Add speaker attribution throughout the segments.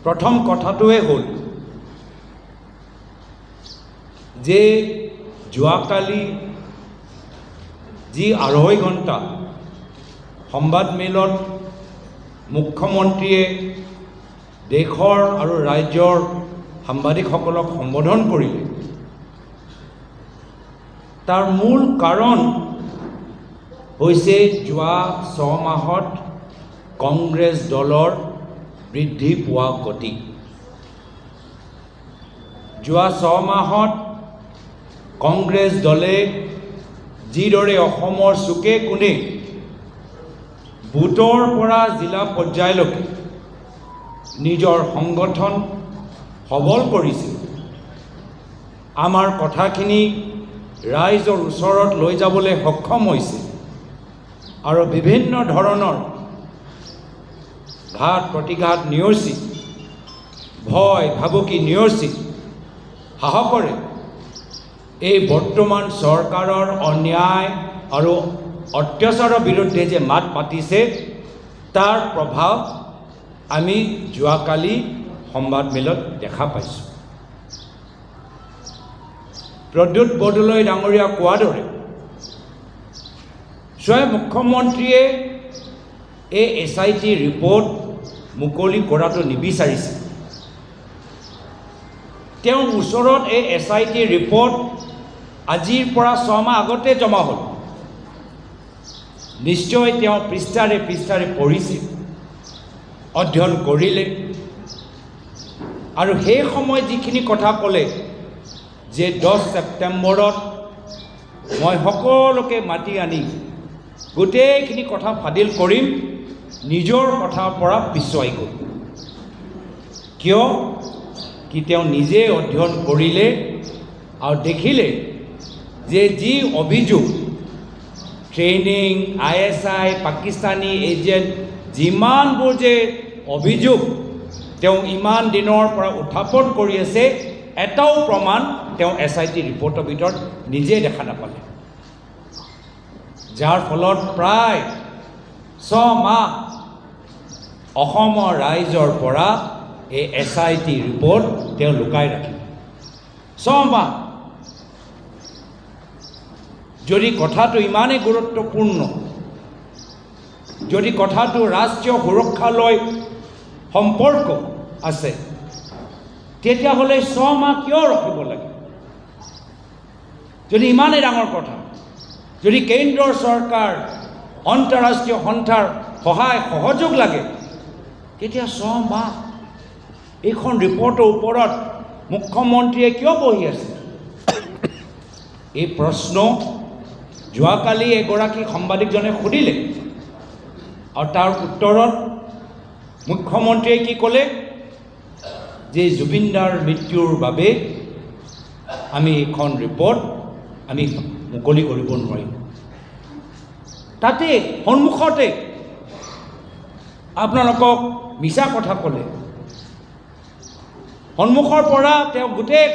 Speaker 1: প্ৰথম কথাটোৱে হ'ল যে যোৱাকালি যি 2.5 ঘণ্টা সংবাদমেলত মুখ্যমন্ত্ৰীয়ে দেশৰ আৰু ৰাজ্যৰ সাংবাদিকসকলক সম্বোধন কৰিলে, তাৰ মূল কাৰণ হৈছে যোৱা 6 মাহত কংগ্ৰেছ দলৰ বৃদ্ধি পোৱা গতি। যোৱা 6 মাহত কংগ্ৰেছ দলে যিদৰে অসমৰ চুকে কোণে বুথৰ পৰা জিলা পৰ্যায়লৈকে নিজৰ সংগঠন সবল কৰিছিল, আমাৰ কথাখিনি ৰাইজৰ ওচৰত লৈ যাবলৈ সক্ষম হৈছে আৰু বিভিন্ন ধৰণৰ ঘাত প্ৰতিঘাত নিয়ৰ্চি, ভয় ভাবুকি নিয়ৰ্চি সাহসৰে এই বৰ্তমান চৰকাৰৰ অন্যায় আৰু অত্যাচাৰৰ বিৰুদ্ধে যে মাত মাতিছে, তাৰ প্ৰভাৱ আমি যোৱাকালি সংবাদমেলত দেখা পাইছোঁ। প্ৰদ্যুৎ বৰদলৈ ডাঙৰীয়া কোৱাৰ দৰে স্বয়ং মুখ্যমন্ত্ৰীয়ে এই SIT ৰিপৰ্ট মুকলি কৰাটো নিবিচাৰিছে। তেওঁৰ ওচৰত এই SIT ৰিপৰ্ট আজিৰ পৰা 6 মাহ আগতে জমা হ'ল। নিশ্চয় তেওঁ পৃষ্ঠাৰে পৃষ্ঠাৰে পঢ়িছে, অধ্যয়ন কৰিলে আৰু সেই সময়ত যিখিনি কথা ক'লে যে 10 ছেপ্টেম্বৰত মই সকলোকে মাতি আনি গোটেইখিনি কথা ফাদিল কৰিম, নিজৰ কথাৰ পৰা পিছুৱাই গ'ল। কিয় কি তেওঁ নিজে অধ্যয়ন কৰিলে আৰু দেখিলে যে যি অভিযোগ ট্ৰেইনিং, ISI, পাকিস্তানী এজেণ্ট, যিমানবোৰ যে অভিযোগ তেওঁ ইমান দিনৰ পৰা উত্থাপন কৰি আছে, এটাও প্ৰমাণ তেওঁ SIT ৰিপৰ্টৰ ভিতৰত নিজে দেখা নাপালে, যাৰ ফলত প্ৰায় 6 মাহ অসমৰ ৰাইজৰ পৰা এই SIT ৰিপৰ্ট তেওঁ লুকাই ৰাখিলে। 6 মাহ। যদি কথাটো ইমানেই গুৰুত্বপূৰ্ণ, যদি কথাটো ৰাষ্ট্ৰীয় সুৰক্ষালৈ সম্পৰ্ক আছে, তেতিয়াহ'লে 6 মাহ কিয় ৰখিব লাগে? যদি ইমানেই ডাঙৰ কথা, যদি কেন্দ্ৰৰ চৰকাৰ আন্তঃৰাষ্ট্ৰীয় সন্থাৰ সহায় সহযোগ লাগে, তেতিয়া 6 মাহ এইখন ৰিপৰ্টৰ ওপৰত মুখ্যমন্ত্ৰীয়ে কিয় বহি আছে? এই প্ৰশ্ন যোৱাকালি এগৰাকী সাংবাদিকজনে সুধিলে আৰু তাৰ উত্তৰত মুখ্যমন্ত্ৰীয়ে কি ক'লে যে জুবিনদাৰ মৃত্যুৰ বাবে আমি এইখন ৰিপৰ্ট আমি মুকলি কৰিব নোৱাৰিম। তাতে সন্মুখতে আপোনালোকক মিছা কথা ক'লে, সন্মুখৰ পৰা তেওঁ গোটেই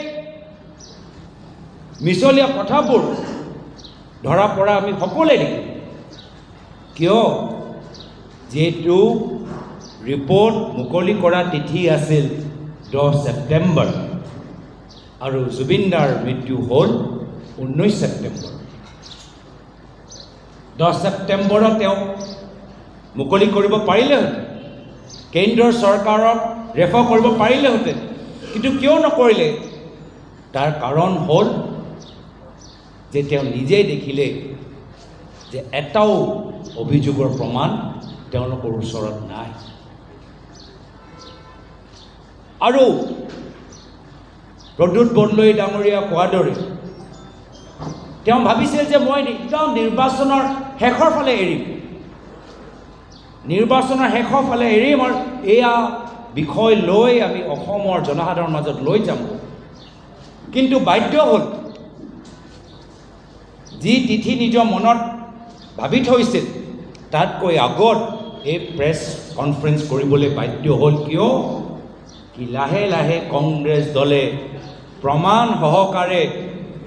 Speaker 1: মিছলীয়া কথাবোৰ ধৰা পৰা আমি সকলোৱে দেখিলোঁ। কিয়? যিহেতু ৰিপৰ্ট মুকলি কৰা তিথি আছিল 10 ছেপ্টেম্বৰ আৰু জুবিনদাৰ মৃত্যু হ'ল 19 ছেপ্টেম্বৰ। 10 ছেপ্টেম্বৰত তেওঁ মুকলি কৰিব পাৰিলেহেঁতেন, কেন্দ্ৰৰ চৰকাৰক ৰেফাৰ কৰিব পাৰিলেহেঁতেন, কিন্তু কিয় নকৰিলে? তাৰ কাৰণ হ'ল যে তেওঁ নিজেই দেখিলে যে এটাও অভিযোগৰ প্ৰমাণ তেওঁলোকৰ ওচৰত নাই। আৰু প্ৰদ্যুৎ বৰদলৈ ডাঙৰীয়া কোৱাৰ দৰে তেওঁ ভাবিছিল যে মই একদম নিৰ্বাচনৰ শেষৰ ফালে এৰিম, নিৰ্বাচনৰ শেষৰ ফালে এৰিম আৰু এয়া বিষয় লৈ আমি অসমৰ জনসাধাৰণৰ মাজত লৈ যাম। কিন্তু বাধ্য হ'ল, যি তিথি নিজৰ মনত ভাবি থৈছিল তাতকৈ আগত এই প্ৰেছ কনফাৰেন্স কৰিবলৈ বাধ্য হ'ল। কিয়? কি লাহে লাহে কংগ্ৰেছ দলে প্ৰমাণ সহকাৰে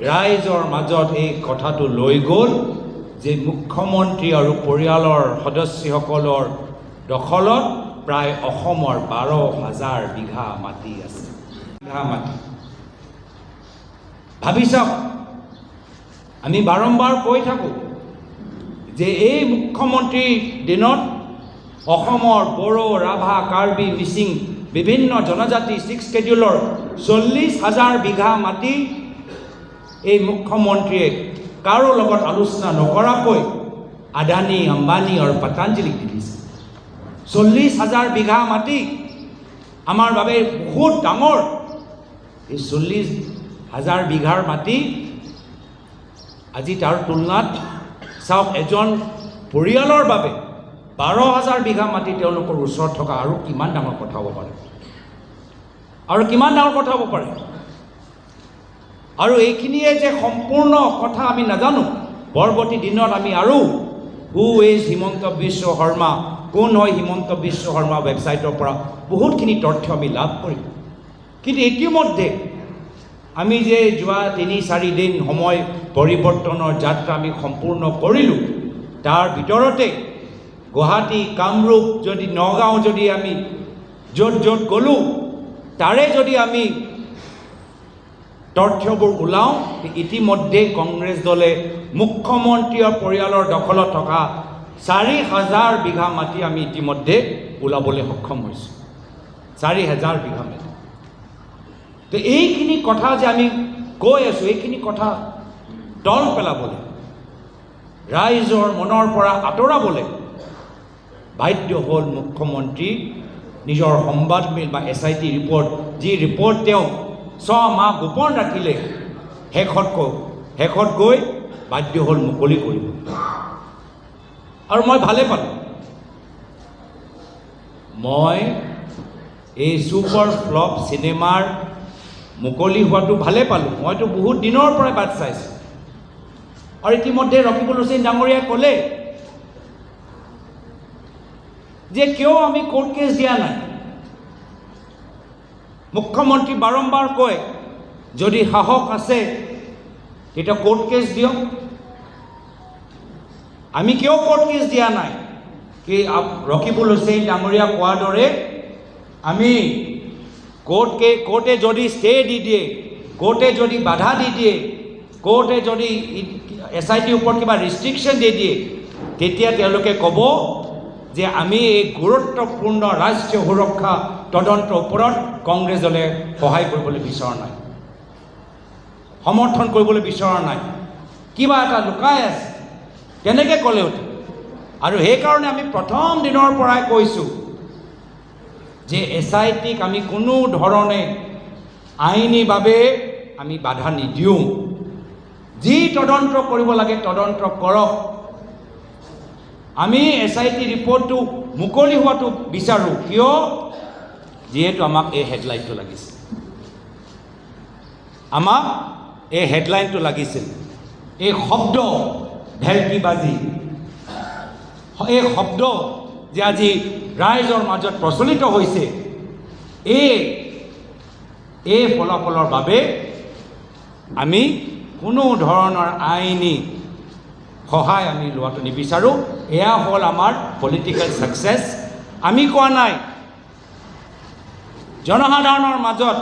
Speaker 1: ৰাইজৰ মাজত এই কথাটো লৈ গ'ল যে মুখ্যমন্ত্ৰী আৰু পৰিয়ালৰ সদস্যসকলৰ দখলত প্ৰায় অসমৰ 12,000 বিঘা মাটি আছে। বিঘা মাটি ভাবি চাওক, আমি বাৰম্বাৰ কৈ থাকোঁ যে এই মুখ্যমন্ত্ৰীৰ দিনত অসমৰ বড়ো, ৰাভা, কাৰ্বি, মিচিং বিভিন্ন জনজাতি 6 স্কেডিউলৰ 40,000 বিঘা মাটি এই মুখ্যমন্ত্ৰীয়ে কাৰো লগত আলোচনা নকৰাকৈ আদানী, আম্বানী আৰু পতঞ্জলীক দি দিছে। 40,000 বিঘা মাটি আমাৰ বাবে বহুত ডাঙৰ। এই 40,000 বিঘাৰ মাটি আজি তাৰ তুলনাত চাওক, এজন পৰিয়ালৰ বাবে 12,000 বিঘা মাটি তেওঁলোকৰ ওচৰত থকা আৰু কিমান ডাঙৰ কথা হ'ব পাৰে, আৰু কিমান ডাঙৰ কথা হ'ব পাৰে। আৰু এইখিনিয়ে যে সম্পূৰ্ণ কথা আমি নাজানো, পৰৱৰ্তী দিনত আমি আৰু হু ইজ হিমন্ত বিশ্ব শৰ্মা, কোন হয় হিমন্ত বিশ্ব শৰ্মা ৱেবছাইটৰ পৰা বহুতখিনি তথ্য আমি লাভ কৰিম। কিন্তু ইতিমধ্যে আমি যে যোৱা 3-4 দিন সময় পৰিৱৰ্তনৰ যাত্ৰা আমি সম্পূৰ্ণ কৰিলোঁ, তাৰ ভিতৰতে গুৱাহাটী, কামৰূপ, যদি নগাঁও, যদি আমি য'ত য'ত গ'লোঁ তাৰে যদি আমি তথ্যবোৰ ওলাওঁ, ইতিমধ্যে কংগ্ৰেছ দলে মুখ্যমন্ত্ৰীৰ পৰিয়ালৰ দখলত থকা 4,000 বিঘা মাটি আমি ইতিমধ্যে ওলাবলৈ সক্ষম হৈছোঁ। 4,000 বিঘা মাটি। তো এইখিনি কথা যে আমি কৈ আছোঁ, এইখিনি কথা তল পেলাবলৈ, ৰাইজৰ মনৰ পৰা আঁতৰাবলৈ বাধ্য হ'ল মুখ্যমন্ত্ৰী নিজৰ সংবাদমেল বা SIT ৰিপৰ্ট, যি ৰিপৰ্ট তেওঁ 6 মাহ গোপন ৰাখিলে, শেষত গৈ বাধ্য হ'ল মুকলি কৰিব। আৰু মই ভালে পালোঁ। মই এই ছুপাৰ ফ্লপ চিনেমাৰ মুকলি হোৱাটো ভালে পালোঁ। মইতো বহুত দিনৰ পৰাই বাট চাইছোঁ। আৰু ইতিমধ্যে ৰকিবুল হুছেইন ডাঙৰীয়াই ক'লে যে কিয় আমি কোৰ্ট কেছ দিয়া নাই। মুখ্যমন্ত্ৰী বাৰম্বাৰ কয়, যদি সাহস আছে তেতিয়া কোৰ্ট কেছ দিয়ক। আমি কিয় কোৰ্ট কেছ দিয়া নাই? কি ৰকিবুল হুছেইন ডাঙৰীয়া কোৱাৰ দৰে আমি কোৰ্টে যদি ষ্টে দি দিয়ে, কোৰ্টে যদি বাধা দি দিয়ে, কোৰ্টে যদি SITৰ ওপৰত কিবা ৰেষ্ট্ৰিকশ্যন দি দিয়ে, তেতিয়া তেওঁলোকে ক'ব যে আমি এই গুৰুত্বপূৰ্ণ ৰাষ্ট্ৰীয় সুৰক্ষা তদন্তৰ ওপৰত কংগ্ৰেছ দলে সহায় কৰিবলৈ বিচৰা নাই, সমৰ্থন কৰিবলৈ বিচৰা নাই, কিবা এটা লুকাই আছে, তেনেকৈ ক'লে উঠে। আৰু সেইকাৰণে আমি প্ৰথম দিনৰ পৰাই কৈছোঁ যে SITক আমি কোনো ধৰণে আইনীভাৱে আমি বাধা নিদিওঁ। যি তদন্ত কৰিব লাগে তদন্ত কৰক। আমি SIT ৰিপৰ্টটো মুকলি হোৱাটো বিচাৰোঁ। কিয়? যিহেতু আমাক এই হেডলাইনটো লাগিছিল, আমাক এই হেডলাইনটো লাগিছিল। এই শব্দ ভেলকিবাজি, এই শব্দ যে আজি ৰাইজৰ মাজত প্ৰচলিত হৈছে, এই ফলাফলৰ বাবে আমি কোনো ধৰণৰ আইনী সহায় আমি লোৱাটো নিবিচাৰোঁ। এয়া হ'ল আমাৰ পলিটিকেল ছাকচেছ। আমি কোৱা নাই জনসাধাৰণৰ মাজত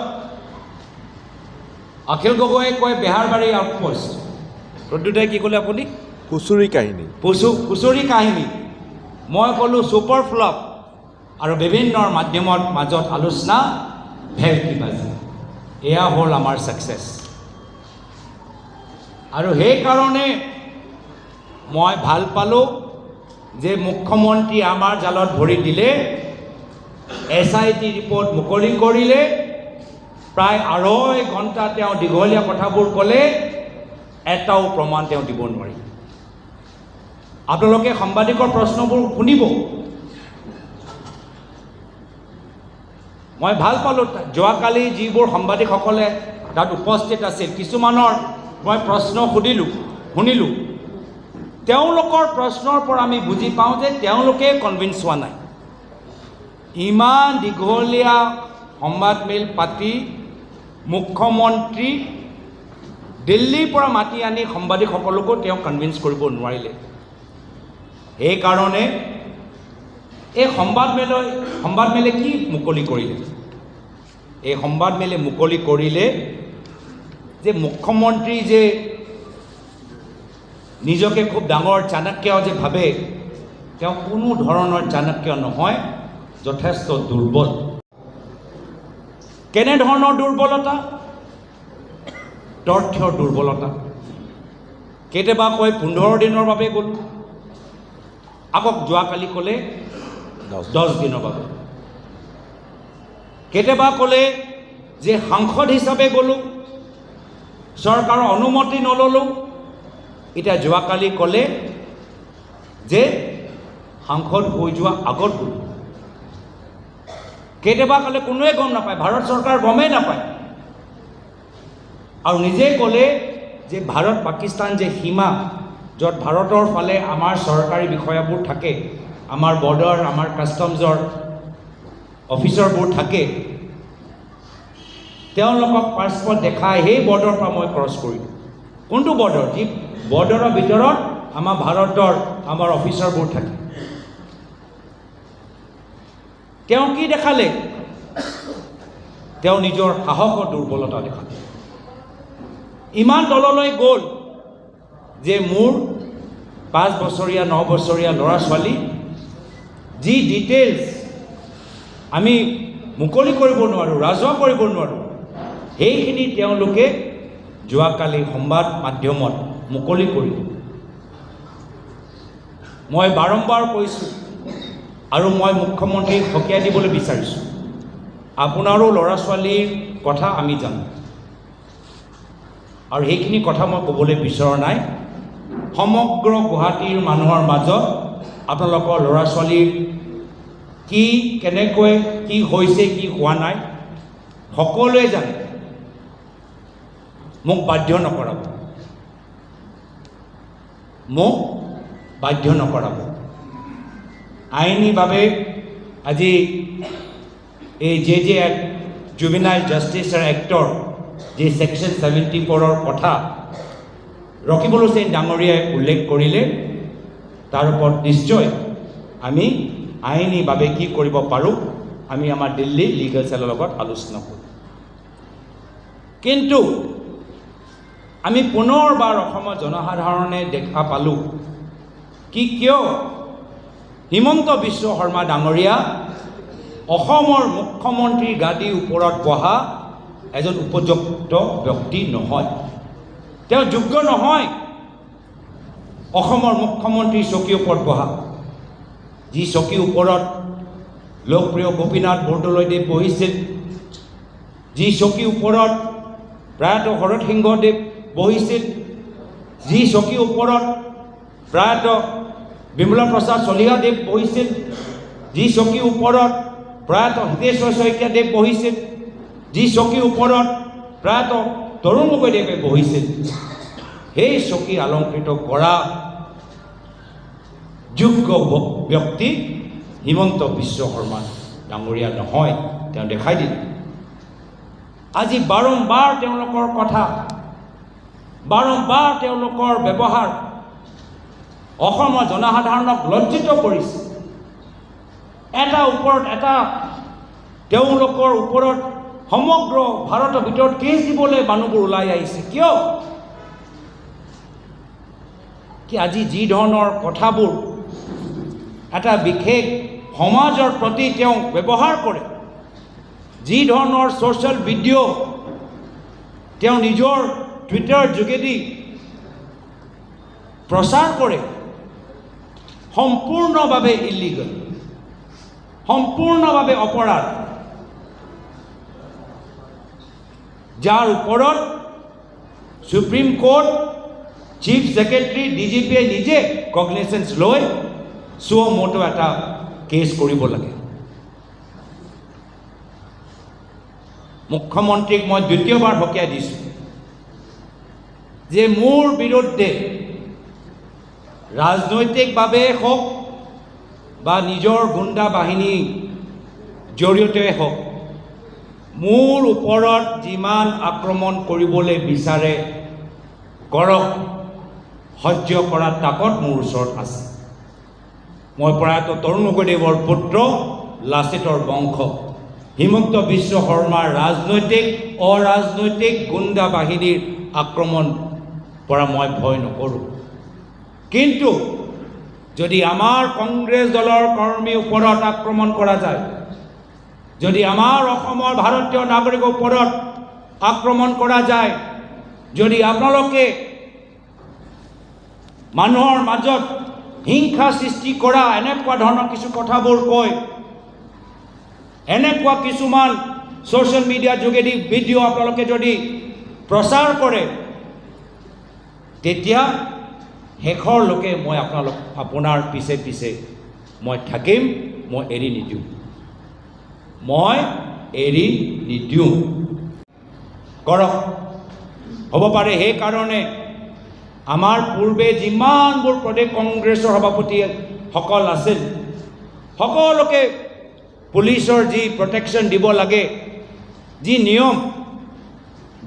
Speaker 1: অখিল গগৈয়ে কয় বেহাৰবাৰী আউটপোষ্ট, প্ৰদ্যুৎই কি ক'লে আপুনি?
Speaker 2: খুচুৰি কাহিনী,
Speaker 1: খুচুৰি কাহিনী। মই ক'লোঁ ছুপাৰ ফ্লপ আৰু বিভিন্ন মাধ্যমৰ মাজত আলোচনা ভেলকিবাজি। এয়া হ'ল আমাৰ ছাকচেছ। আৰু সেইকাৰণে মই ভাল পালোঁ যে মুখ্যমন্ত্ৰী আমাৰ জালত ভৰি দিলে, SIT ৰিপৰ্ট মুকলি কৰিলে, প্ৰায় 2.5 ঘণ্টা তেওঁ দীঘলীয়া কথাবোৰ ক'লে, এটাও প্ৰমাণ তেওঁ দিব নোৱাৰি। আপোনালোকে সাংবাদিকৰ প্ৰশ্নবোৰ শুনিব। মই ভাল পালোঁ যোৱাকালি যিবোৰ সাংবাদিকসকলে তাত উপস্থিত আছিল, কিছুমানৰ মই প্ৰশ্ন শুনিলোঁ। তেওঁলোকৰ প্ৰশ্নৰ পৰা আমি বুজি পাওঁ যে তেওঁলোকে কনভিন্স হোৱা নাই। ইমান দীঘলীয়া সংবাদমেল পাতি মুখ্যমন্ত্ৰী দিল্লীৰ পৰা মাতি আনি সাংবাদিকসকলকো তেওঁ কনভিন্স কৰিব নোৱাৰিলে। সেইকাৰণে এই সংবাদমেলে কি মুকলি কৰিলে? এই সংবাদমেলে মুকলি কৰিলে যে মুখ্যমন্ত্ৰী যে নিজকে খুব ডাঙৰ চাণক্য যে ভাবে, তেওঁ কোনো ধৰণৰ চাণক্য নহয়, যথেষ্ট দুৰ্বল। কেনেধৰণৰ দুৰ্বলতা? তথ্যৰ দুৰ্বলতা। কেতিয়াবা কয় 15 দিনৰ বাবে গ'লোঁ, আকৌ যোৱাকালি ক'লে 10 দিনৰ বাবে। কেতিয়াবা ক'লে যে সাংসদ হিচাপে গ'লোঁ, চৰকাৰৰ অনুমতি নল'লোঁ, এতিয়া যোৱাকালি ক'লে যে সাংসদ হৈ যোৱা আগত গ'লোঁ। কেতিয়াবা ক'লে কোনোৱে গম নাপায়, ভাৰত চৰকাৰ গমেই নাপায়, আৰু নিজে ক'লে যে ভাৰত পাকিস্তান যে সীমা, য'ত ভাৰতৰ ফালে আমাৰ চৰকাৰী বিষয়াবোৰ থাকে, আমাৰ বৰ্ডাৰ, আমাৰ কাষ্টমছৰ অফিচাৰবোৰ থাকে, তেওঁলোকক পাছপৰ্ট দেখাই সেই বৰ্ডাৰৰ পৰা মই ক্ৰছ কৰিলোঁ। কোনটো বৰ্ডাৰ? যি বৰ্ডাৰৰ ভিতৰত আমাৰ ভাৰতৰ আমাৰ অফিচাৰবোৰ থাকে। তেওঁ কি দেখালে? তেওঁ নিজৰ সাহসৰ দুৰ্বলতা দেখালে। ইমান তললৈ গ'ল যে মোৰ 5 বছৰীয়া 9 বছৰীয়া ল'ৰা ছোৱালী যি ডিটেইলছ আমি মুকলি কৰিব নোৱাৰোঁ, ৰাজহুৱা কৰিব নোৱাৰোঁ, সেইখিনি তেওঁলোকে যোৱাকালি সংবাদ মাধ্যমত মুকলি কৰিব। মই বাৰম্বাৰ কৈছোঁ আৰু মই মুখ্যমন্ত্ৰীক সকীয়াই দিবলৈ বিচাৰিছোঁ, আপোনাৰো ল'ৰা ছোৱালীৰ কথা আমি জানো, আৰু সেইখিনি কথা মই ক'বলৈ বিচৰা নাই। সমগ্ৰ গুৱাহাটীৰ মানুহৰ মাজত আপোনালোকৰ ল'ৰা ছোৱালীৰ কি কেনেকৈ কি হৈছে কি হোৱা নাই সকলোৱে জানে। মোক বাধ্য নকৰাব, মোক বাধ্য নকৰাব। আইনীভাৱে আজি এই যে জুভেনাইল জাষ্টিছ এক্টৰ যি ছেকশ্যন 74ৰ কথা ৰকিবুল হুছেইন ডাঙৰীয়াই উল্লেখ কৰিলে, তাৰ ওপৰত নিশ্চয় আমি আইনীভাৱে কি কৰিব পাৰোঁ আমি আমাৰ দিল্লী লিগেল চেলৰ লগত আলোচনা কৰোঁ। কিন্তু আমি পুনৰবাৰ অসমৰ জনসাধাৰণে দেখা পালোঁ কিয় হিমন্ত বিশ্ব শৰ্মা ডাঙৰীয়া অসমৰ মুখ্যমন্ত্ৰীৰ গাদীৰ ওপৰত বহা এজন উপযুক্ত ব্যক্তি নহয়, তেওঁ যোগ্য নহয় অসমৰ মুখ্যমন্ত্ৰীৰ চকীৰ ওপৰত বহা। যি চকীৰ ওপৰত লোকপ্ৰিয় গোপীনাথ বৰদলৈদেৱ বহিছিল, যি চকীৰ ওপৰত প্ৰয়াত শৰৎ সিংহদেৱ বহিছিল, যি চকীৰ ওপৰত প্ৰয়াত বিমলা প্ৰসাদ চলিহাদেৱ বহিছিল, যি চকীৰ ওপৰত প্ৰয়াত হিতেশ্বৰ শইকীয়াদেৱ বহিছিল, যি চকীৰ ওপৰত প্ৰয়াত তৰুণ গগৈদেৱে বহিছিল, সেই চকী অলংকৃত কৰা যোগ্য ব্যক্তি হিমন্ত বিশ্ব শৰ্মা ডাঙৰীয়া নহয়, তেওঁ দেখাই দিলে। আজি বাৰম্বাৰ তেওঁলোকৰ কথা, বাৰম্বাৰ তেওঁলোকৰ ব্যৱহাৰ অসমৰ জনসাধাৰণক লজ্জিত কৰিছে। এটা ওপৰত এটা তেওঁলোকৰ ওপৰত সমগ্ৰ ভাৰতৰ ভিতৰত কেছ দিবলৈ মানুহবোৰ ওলাই আহিছে। কিয়? কি আজি যি ধৰণৰ কথাবোৰ এটা বিশেষ সমাজৰ প্ৰতি তেওঁ ব্যৱহাৰ কৰে, যি ধৰণৰ ছ'চিয়েল ভিডিঅ' তেওঁ নিজৰ টুইটাৰ যোগেদি প্ৰচাৰ কৰে, সম্পূৰ্ণভাৱে ইলিগেল, সম্পূৰ্ণভাৱে অপৰাধ, যাৰ ওপৰত সুপ্ৰিম কোৰ্ট, চিফ ছেক্ৰেটাৰী, ডিজিপিয়ে নিজে কগনিচেঞ্চ লৈ চ' মটো এটা কেছ কৰিব লাগে। মুখ্যমন্ত্ৰীক মই দ্বিতীয়বাৰ সকীয়াই দিছোঁ যে মোৰ বিৰুদ্ধে ৰাজনৈতিকভাৱে হওক বা নিজৰ গুণ্ডা বাহিনীৰ জৰিয়তে হওক মোৰ ওপৰত যিমান আক্ৰমণ কৰিবলৈ বিচাৰে কৰক, সহ্য কৰাৰ তাকত মোৰ ওচৰত আছে। মই প্ৰয়াত তৰুণ গগৈদেৱৰ পুত্ৰ লাচিতৰ বংশ হিমন্ত বিশ্ব শৰ্মাৰ ৰাজনৈতিক অৰাজনৈতিক গুণ্ডা বাহিনীৰ আক্ৰমণ পৰা মই ভয় নকৰোঁ। কিন্তু যদি আমাৰ কংগ্ৰেছ দলৰ কৰ্মীৰ ওপৰত আক্ৰমণ কৰা যায়, যদি আমাৰ অসমৰ ভাৰতীয় নাগৰিকৰ ওপৰত আক্ৰমণ কৰা যায়, যদি আপোনালোকে মানুহৰ মাজত হিংসা সৃষ্টি কৰা এনেকুৱা ধৰণৰ কিছু কথাবোৰ কয়, এনেকুৱা কিছুমান ছ'চিয়েল মিডিয়াৰ যোগেদি ভিডিঅ' আপোনালোকে যদি প্ৰচাৰ কৰে, তেতিয়া শেষৰলৈকে মই আপোনাৰ পিছে পিছে মই থাকিম, মই এৰি নিদিওঁ, মই এৰি নিদিওঁ। কৰক, হ'ব পাৰে সেইকাৰণে আমাৰ পূৰ্বে যিমানবোৰ প্ৰদেশ কংগ্ৰেছৰ সভাপতিসকল আছিল, সকলোকে পুলিচৰ যি প্ৰটেকশ্যন দিব লাগে, যি নিয়ম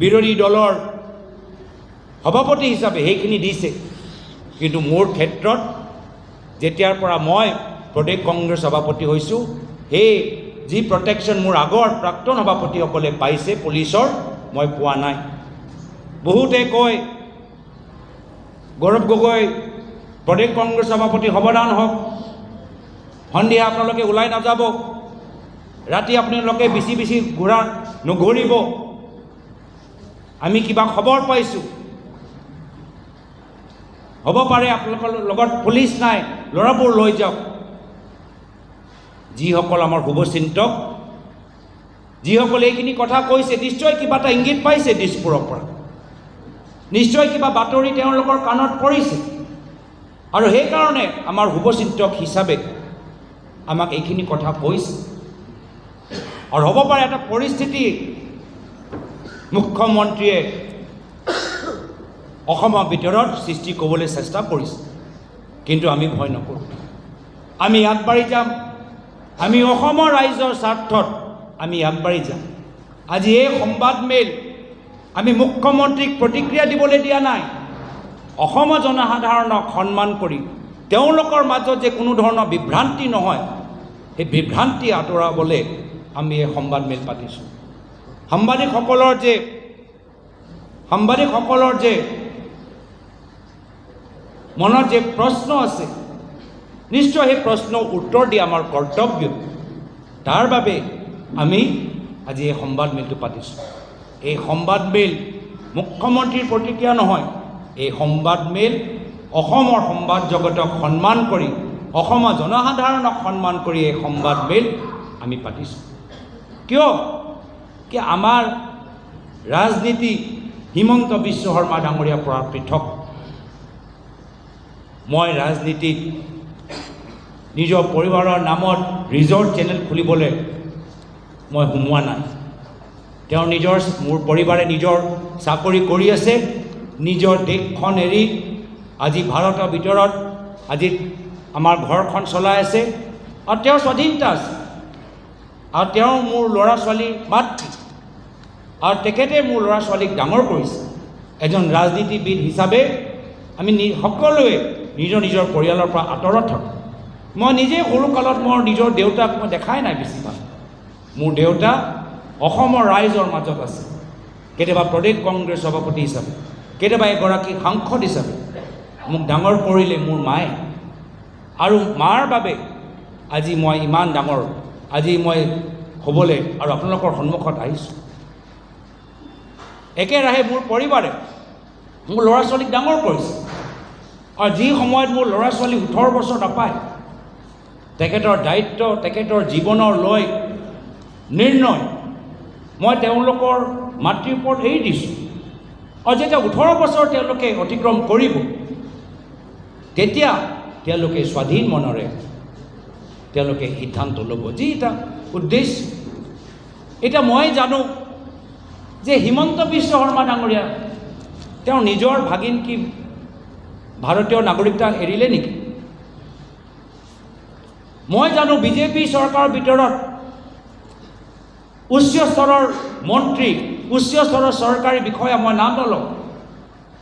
Speaker 1: বিৰোধী দলৰ সভাপতি হিচাপে সেইখিনি দিছে। কিন্তু মোৰ ক্ষেত্ৰত যেতিয়াৰ পৰা মই প্ৰদেশ কংগ্ৰেছ সভাপতি হৈছোঁ, সেই যি প্ৰটেকশ্যন মোৰ আগৰ প্ৰাক্তন সভাপতিসকলে পাইছে পুলিচৰ, মই পোৱা নাই। বহুতে কয় গৌৰৱ গগৈ প্ৰদেশ কংগ্ৰেছ সভাপতি সাৱধান হওক, সন্ধিয়া আপোনালোকে ওলাই নাযাব, ৰাতি আপোনালোকে বেছি বেছি নুঘূৰিব, আমি কিবা খবৰ পাইছোঁ, হ'ব পাৰে আপোনালোকৰ লগত পুলিচ নাই, ল'ৰাবোৰ লৈ যাওক। যিসকল আমাৰ শুভচিন্তক, যিসকলে এইখিনি কথা কৈছে, নিশ্চয় কিবা এটা ইংগিত পাইছে দিছপুৰৰ পৰা, নিশ্চয় কিবা বাতৰি তেওঁলোকৰ কাণত পৰিছে, আৰু সেইকাৰণে আমাৰ শুভচিন্তক হিচাপে আমাক এইখিনি কথা কৈছে। আৰু হ'ব পাৰে এটা পৰিস্থিতি মুখ্যমন্ত্ৰীয়ে অসমৰ ভিতৰত সৃষ্টি কৰিবলৈ চেষ্টা কৰিছে, কিন্তু আমি ভয় নকৰোঁ, আমি আগবাঢ়ি যাম, আমি অসমৰ ৰাইজৰ স্বাৰ্থত আমি আগবাঢ়ি যাম। আজি এই সংবাদমেল আমি মুখ্যমন্ত্ৰীক প্ৰতিক্ৰিয়া দিবলৈ দিয়া নাই, অসমৰ জনসাধাৰণক সন্মান কৰি তেওঁলোকৰ মাজত যে কোনো ধৰণৰ বিভ্ৰান্তি নহয়, সেই বিভ্ৰান্তি আঁতৰাবলৈ আমি এই সংবাদমেল পাতিছোঁ। সাংবাদিকসকলৰ যে মনত যে প্ৰশ্ন আছে, নিশ্চয় সেই প্ৰশ্নৰ উত্তৰ দিয়া আমাৰ কৰ্তব্য। তাৰ বাবে আমি আজি এই সংবাদমেলটো পাতিছোঁ। এই সংবাদমেল মুখ্যমন্ত্ৰীৰ প্ৰতিক্ৰিয়া নহয়, এই সংবাদমেল অসমৰ সংবাদ জগতক সন্মান কৰি, অসমৰ জনসাধাৰণক সন্মান কৰি এই সংবাদমেল আমি পাতিছোঁ। কিয়? কি আমাৰ ৰাজনীতি হিমন্ত বিশ্ব শৰ্মা ডাঙৰীয়াৰ পৰা পৃথক। মই ৰাজনীতিত নিজৰ পৰিবাৰৰ নামত ৰিজৰ্ট চেনেল খুলিবলৈ মই সোমোৱা নাই। মোৰ পৰিবাৰে নিজৰ চাকৰি কৰি আছে, নিজৰ দেশখন এৰি আজি ভাৰতৰ ভিতৰত আজি আমাৰ ঘৰখন চলাই আছে, আৰু তেওঁৰ স্বাধীনতা আছে, আৰু তেওঁ মোৰ ল'ৰা ছোৱালীৰ মাতৃ, আৰু তেখেতে মোৰ ল'ৰা ছোৱালীক ডাঙৰ কৰিছে। এজন ৰাজনীতিবিদ হিচাপে আমি সকলোৱে নিজৰ নিজৰ পৰিয়ালৰ পৰা আঁতৰত থাকোঁ। মই নিজে সৰুকালত মোৰ নিজৰ দেউতাক মই দেখাই নাই বেছিভাগ। মোৰ দেউতা অসমৰ ৰাইজৰ মাজত আছে, কেতিয়াবা প্ৰদেশ কংগ্ৰেছ সভাপতি হিচাপে, কেতিয়াবা এগৰাকী সাংসদ হিচাপে মোক ডাঙৰ কৰিলে মোৰ মায়ে, আৰু মাৰ বাবে আজি মই ইমান ডাঙৰ আজি মই হ'বলৈ আৰু আপোনালোকৰ সন্মুখত আহিছোঁ। একেৰাহে মোৰ পৰিবাৰে মোৰ ল'ৰা ছোৱালীক ডাঙৰ কৰিছে, আৰু যি সময়ত মোৰ ল'ৰা ছোৱালী 18 বছৰ নাপায়, তেখেতৰ দায়িত্ব, তেখেতৰ জীৱনৰ লৈ নিৰ্ণয় মই তেওঁলোকৰ মাতৃৰ ওপৰত এৰি দিছোঁ। আৰু যেতিয়া 18 বছৰ তেওঁলোকে অতিক্ৰম কৰিব, তেতিয়া তেওঁলোকে স্বাধীন মনেৰে তেওঁলোকে সিদ্ধান্ত ল'ব, যি এটা উদ্দেশ্য। এতিয়া মই জানো যে হিমন্ত বিশ্ব শৰ্মা ডাঙৰীয়া তেওঁ নিজৰ ভাগিনকি ভাৰতীয় নাগৰিকতা এৰিলে নেকি? মই জানো বিজেপি চৰকাৰৰ ভিতৰত উচ্চ স্তৰৰ মন্ত্ৰী, উচ্চ স্তৰৰ চৰকাৰী বিষয়া মই নাম নলওঁ,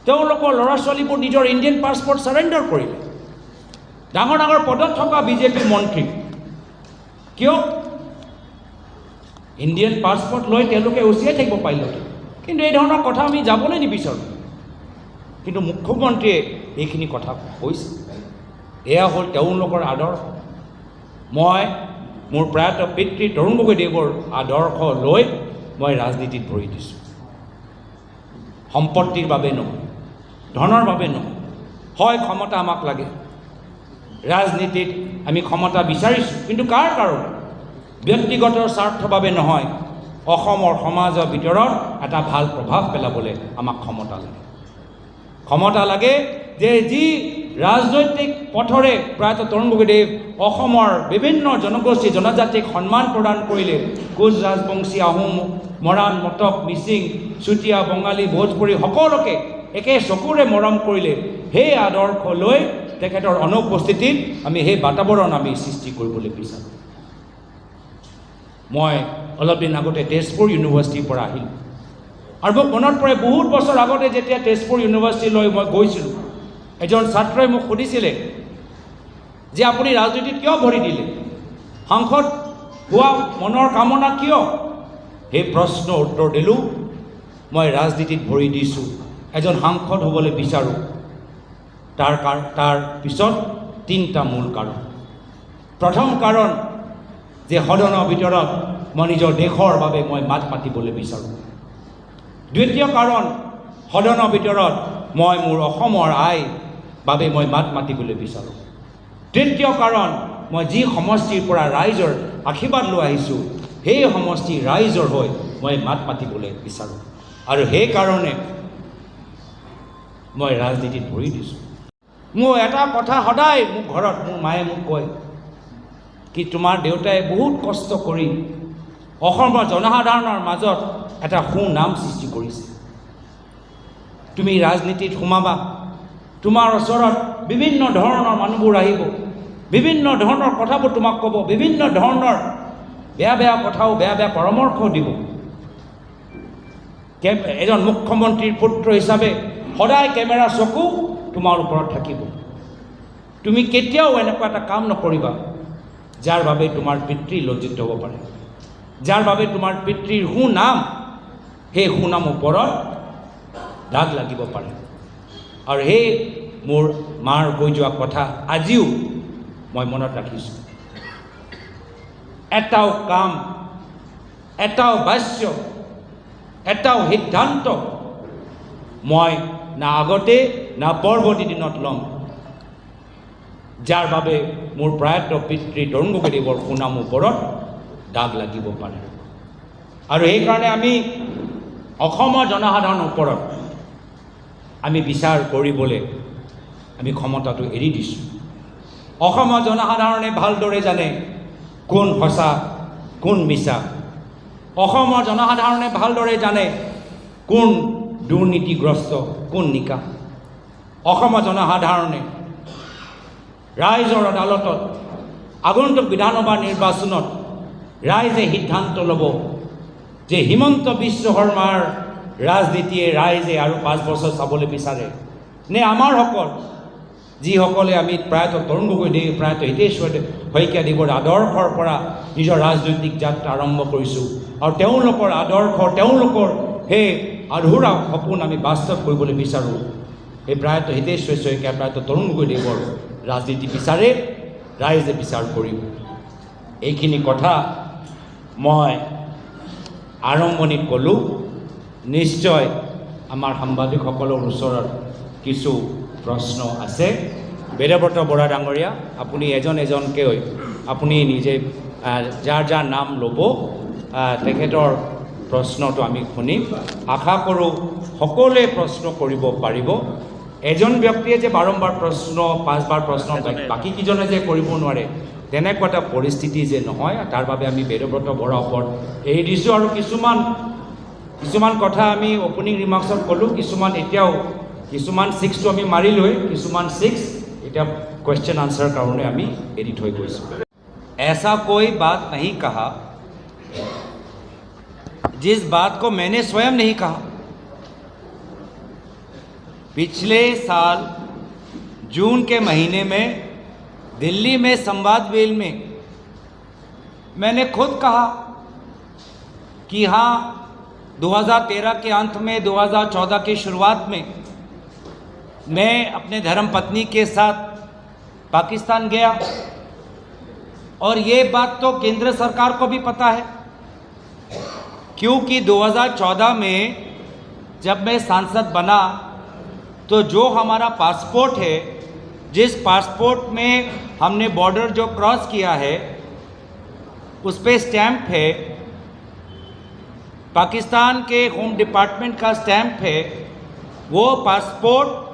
Speaker 1: তেওঁলোকৰ ল'ৰা ছোৱালীবোৰ নিজৰ ইণ্ডিয়ান পাছপৰ্ট চাৰেণ্ডাৰ কৰিলে। ডাঙৰ ডাঙৰ পদত থকা বিজেপি মন্ত্ৰী কিয় ইণ্ডিয়ান পাছপৰ্ট লৈ তেওঁলোকে উচিয়াই থাকিব পাৰিলে কিন্তু এই ধৰণৰ কথা আমি যাবলৈ নিবিচাৰোঁ কিন্তু মুখ্যমন্ত্ৰীয়ে এইখিনি কথা কৈছে এয়া হ'ল তেওঁলোকৰ আদৰ্শ মই মোৰ প্ৰয়াত পিতৃ তৰুণ গগৈদেৱৰ আদৰ্শ লৈ মই ৰাজনীতিত ভৰি দিছোঁ সম্পত্তিৰ বাবে নহয় ধনৰ বাবে নহয় হয় ক্ষমতা আমাক লাগে ৰাজনীতিত আমি ক্ষমতা বিচাৰিছোঁ কিন্তু কাৰ কাৰণে ব্যক্তিগত স্বাৰ্থৰ বাবে নহয় অসমৰ সমাজৰ ভিতৰত এটা ভাল প্ৰভাৱ পেলাবলৈ আমাক ক্ষমতা লাগে যে যি ৰাজনৈতিক পথৰে প্ৰয়াত তৰুণ গগৈদেৱ অসমৰ বিভিন্ন জনগোষ্ঠী জনজাতিক সন্মান প্ৰদান কৰিলে কোচ ৰাজবংশী আহোম মৰাণ মটক মিচিং চুতীয়া বঙালী ভোজপুৰী সকলোকে একে চকুৰে মৰম কৰিলে সেই আদৰ্শ লৈ তেখেতৰ অনুপস্থিতিত আমি সেই বাতাবৰণ আমি সৃষ্টি কৰিবলৈ বিচাৰোঁ মই অলপ দিন আগতে তেজপুৰ ইউনিভাৰ্চিটিৰ পৰা আহিলোঁ আৰু মোক মনত পৰে বহুত বছৰ আগতে যেতিয়া তেজপুৰ ইউনিভাৰ্চিটিলৈ মই গৈছিলোঁ এজন ছাত্ৰই মোক সুধিছিলে যে আপুনি ৰাজনীতিত কিয় ভৰি দিলে সাংসদ হোৱা মনৰ কামনা কিয় সেই প্ৰশ্নৰ উত্তৰ দিলোঁ মই ৰাজনীতিত ভৰি দিছোঁ এজন সাংসদ হ'বলৈ বিচাৰোঁ তাৰ পিছত তিনিটা মূল কাৰণ প্ৰথম কাৰণ যে সদনৰ ভিতৰত মই নিজৰ দেশৰ বাবে মই মাত মাতিবলৈ বিচাৰোঁ দ্বিতীয় কাৰণ সদনৰ ভিতৰত মই মোৰ অসমৰ আই বাবে মই মাত মাতিবলৈ বিচাৰোঁ তৃতীয় কাৰণ মই যি সমষ্টিৰ পৰা ৰাইজৰ আশীৰ্বাদ লৈ আহিছোঁ সেই সমষ্টি ৰাইজৰ হৈ মই মাত মাতিবলৈ বিচাৰোঁ আৰু সেইকাৰণে মই ৰাজনীতিত ভৰি দিছোঁ মোৰ এটা কথা সদায় মোৰ ঘৰত মোৰ মায়ে মোক কয় কি তোমাৰ দেউতাই বহুত কষ্ট কৰি অসমৰ জনসাধাৰণৰ মাজত এটা সুনাম সৃষ্টি কৰিছে তুমি ৰাজনীতিত সোমাবা তোমাৰ ওচৰত বিভিন্ন ধৰণৰ মানুহবোৰ আহিব বিভিন্ন ধৰণৰ কথাবোৰ তোমাক ক'ব বিভিন্ন ধৰণৰ বেয়া কথাও বেয়া পৰামৰ্শ দিব এজন মুখ্যমন্ত্ৰীৰ পুত্ৰ হিচাপে সদায় কেমেৰা চকু তোমাৰ ওপৰত থাকিব তুমি কেতিয়াও এনেকুৱা এটা কাম নকৰিবা যাৰ বাবে তোমাৰ পিতৃ লজ্জিত হ'ব পাৰে যাৰ বাবে তোমাৰ পিতৃৰ সুনাম সেই সুনাম ওপৰত দাগ লাগিব পাৰে আৰু সেই মোৰ মাৰ কৈ যোৱা কথা আজিও মই মনত ৰাখিছোঁ এটাও কাম এটাও বাক্য এটাও সিদ্ধান্ত মই না আগতে না পৰৱৰ্তী দিনত ল'ম যাৰ বাবে মোৰ প্ৰয়াত পিতৃ তৰুণ গগৈদেৱৰ সুনাম ওপৰত দাগ লাগিব পাৰে আৰু সেইকাৰণে আমি অসমৰ জনসাধাৰণৰ ওপৰত আমি বিচাৰ কৰিবলৈ আমি ক্ষমতাটো এৰি দিছোঁ অসমৰ জনসাধাৰণে ভালদৰে জানে কোন সঁচা কোন মিছা অসমৰ জনসাধাৰণে ভালদৰে জানে কোন দুৰ্নীতিগ্ৰস্ত কোন নিকা অসমৰ জনসাধাৰণে ৰাইজৰ আদালতত আগন্তুক বিধানসভা নিৰ্বাচনত ৰাইজে সিদ্ধান্ত ল'ব যে হিমন্ত বিশ্ব শৰ্মাৰ ৰাজনীতিয়ে ৰাইজে আৰু 5 বছৰ চাবলৈ বিচাৰে নে আমাৰ সকল যিসকলে আমি প্ৰায়ত তৰুণ গগৈদেৱ প্ৰায়ত হিতেশ্বৰ শইকীয়াদেৱৰ আদৰ্শৰ পৰা নিজৰ ৰাজনৈতিক যাত্ৰা আৰম্ভ কৰিছোঁ আৰু তেওঁলোকৰ আদৰ্শ তেওঁলোকৰ সেই আধৰুৱা সপোন আমি বাস্তৱ কৰিবলৈ বিচাৰোঁ সেই প্ৰায়ত হিতেশ্বৰ শইকীয়া প্ৰায়ত তৰুণ গগৈদেৱৰ ৰাজনীতি বিচাৰে ৰাইজে বিচাৰ কৰিব এইখিনি কথা মই আৰম্ভণিত ক'লোঁ নিশ্চয় আমাৰ সাংবাদিকসকলৰ ওচৰত কিছু প্ৰশ্ন আছে বেদব্ৰত বৰা ডাঙৰীয়া আপুনি এজনকৈ আপুনি নিজে যাৰ নাম ল'ব তেখেতৰ প্ৰশ্নটো আমি শুনিম আশা কৰোঁ সকলোৱে প্ৰশ্ন কৰিব পাৰিব এজন ব্যক্তিয়ে যে বাৰম্বাৰ প্ৰশ্ন 5বাৰ প্ৰশ্ন বাকীকেইজনে যে কৰিব নোৱাৰে তেনেকুৱা এটা পৰিস্থিতি যে নহয় তাৰ বাবে আমি বেদব্ৰত বৰাৰ ওপৰত এৰি দিছোঁ আৰু কিছুমান কথা আমি অপেনিং ৰিমাৰ্কছত ক'লোঁ কিছুমান এতিয়াও কিছুমান 6টো আমি মাৰিলোৱে কিছুমান 6 এতিয়া কুৱেশ্যন আনচাৰ কাৰণে আমি এৰি থৈ গৈছোঁ ऐसा कोई बात नहीं कहा जिस बात को मैंने स्वयं नहीं कहा पिछले साल जून के महीने में दिल्ली में संवाद वेल में मैंने खुद कहा कि हाँ, 2013 के अंत में 2014 की शुरुआत में मैं अपने धर्मपत्नी के साथ पाकिस्तान गया, और ये बात तो केंद्र सरकार को भी पता है, क्योंकि 2014 में जब मैं सांसद बना तो जो हमारा पासपोर्ट है, जिस पासपोर्ट में हमने बॉर्डर जो क्रॉस किया है उस पे स्टैंप है, पाकिस्तान के होम डिपार्टमेंट का स्टैंप है, वो पासपोर्ट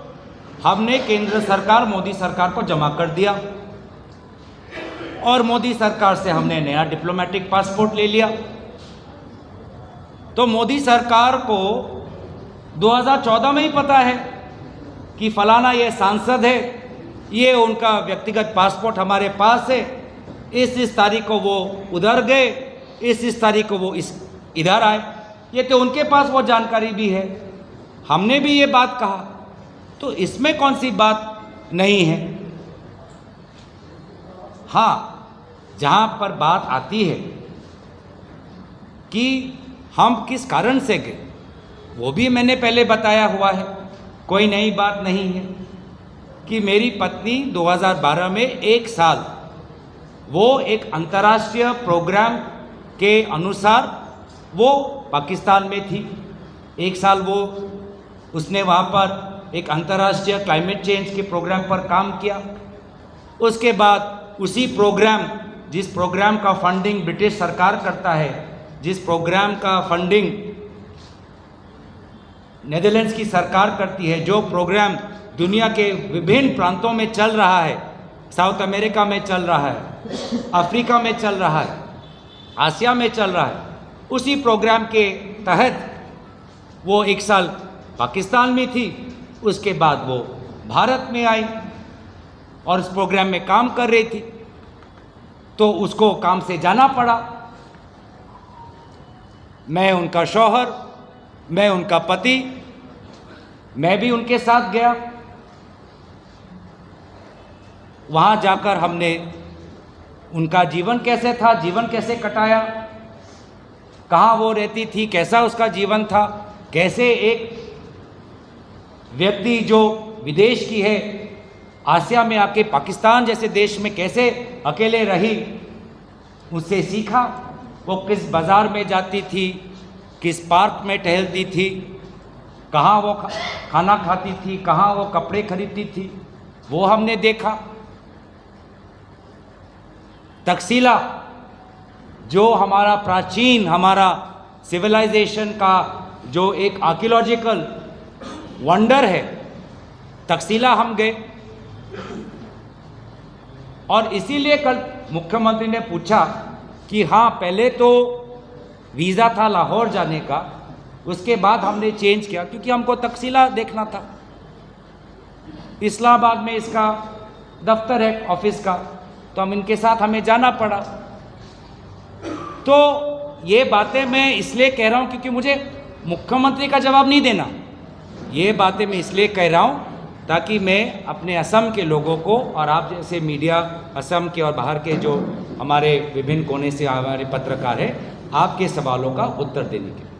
Speaker 1: हमने केंद्र सरकार मोदी सरकार को जमा कर दिया और मोदी सरकार से हमने नया डिप्लोमेटिक पासपोर्ट ले लिया। तो मोदी सरकार को 2014 में ही पता है कि फलाना ये सांसद है, ये उनका व्यक्तिगत पासपोर्ट हमारे पास है, इस तारीख को वो उधर गए, इस तारीख को वो इधर आए, ये तो उनके पास वो जानकारी भी है। हमने भी ये बात कहा, तो इसमें कौन सी बात नहीं है। हाँ, जहाँ पर बात आती है कि हम किस कारण से गए, वो भी मैंने पहले बताया हुआ है, कोई नई बात नहीं है कि मेरी पत्नी 2012 में एक साल वो एक अंतर्राष्ट्रीय प्रोग्राम के अनुसार वो पाकिस्तान में थी। एक साल वो उसने वहाँ पर एक अंतर्राष्ट्रीय क्लाइमेट चेंज के प्रोग्राम पर काम किया। उसके बाद उसी प्रोग्राम, जिस प्रोग्राम का फंडिंग ब्रिटिश सरकार करता है, जिस प्रोग्राम का फंडिंग नेदरलैंड्स की सरकार करती है, जो प्रोग्राम दुनिया के विभिन्न प्रांतों में चल रहा है, साउथ अमेरिका में चल रहा है, अफ्रीका में चल रहा है, आसिया में चल रहा है, उसी प्रोग्राम के तहत वो एक साल पाकिस्तान में थी। उसके बाद वो भारत में आई और उस प्रोग्राम में काम कर रही थी, तो उसको काम से जाना पड़ा। मैं उनका शौहर, मैं उनका पति, मैं भी उनके साथ गया। वहाँ जाकर हमने उनका जीवन कैसे था, जीवन कैसे कटाया, कहाँ वो रहती थी, कैसा उसका जीवन था, कैसे एक व्यक्ति जो विदेश की है आसिया में आके पाकिस्तान जैसे देश में कैसे अकेले रही, उससे सीखा। वो किस बाज़ार में जाती थी, किस पार्क में टहलती थी, कहाँ वो खाना खाती थी, कहाँ वो कपड़े खरीदती थी, वो हमने देखा। तकसीला जो हमारा प्राचीन, हमारा सिविलाइजेशन का जो एक आर्कियोलॉजिकल वंडर है, तकसीला हम गए। और इसीलिए कल मुख्यमंत्री ने पूछा कि हाँ, पहले तो वीज़ा था लाहौर जाने का, उसके बाद हमने चेंज किया क्योंकि हमको तकसीला देखना था। इस्लामाबाद में इसका दफ्तर है ऑफिस का, तो हम इनके साथ हमें जाना पड़ा। तो ये बातें मैं इसलिए कह रहा हूँ क्योंकि मुझे मुख्यमंत्री का जवाब नहीं देना, ये बातें मैं इसलिए कह रहा हूँ ताकि मैं अपने असम के लोगों को और आप जैसे मीडिया, असम के और बाहर के जो हमारे विभिन्न कोने से हमारे पत्रकार हैं, आपके सवालों का उत्तर देने के लिए।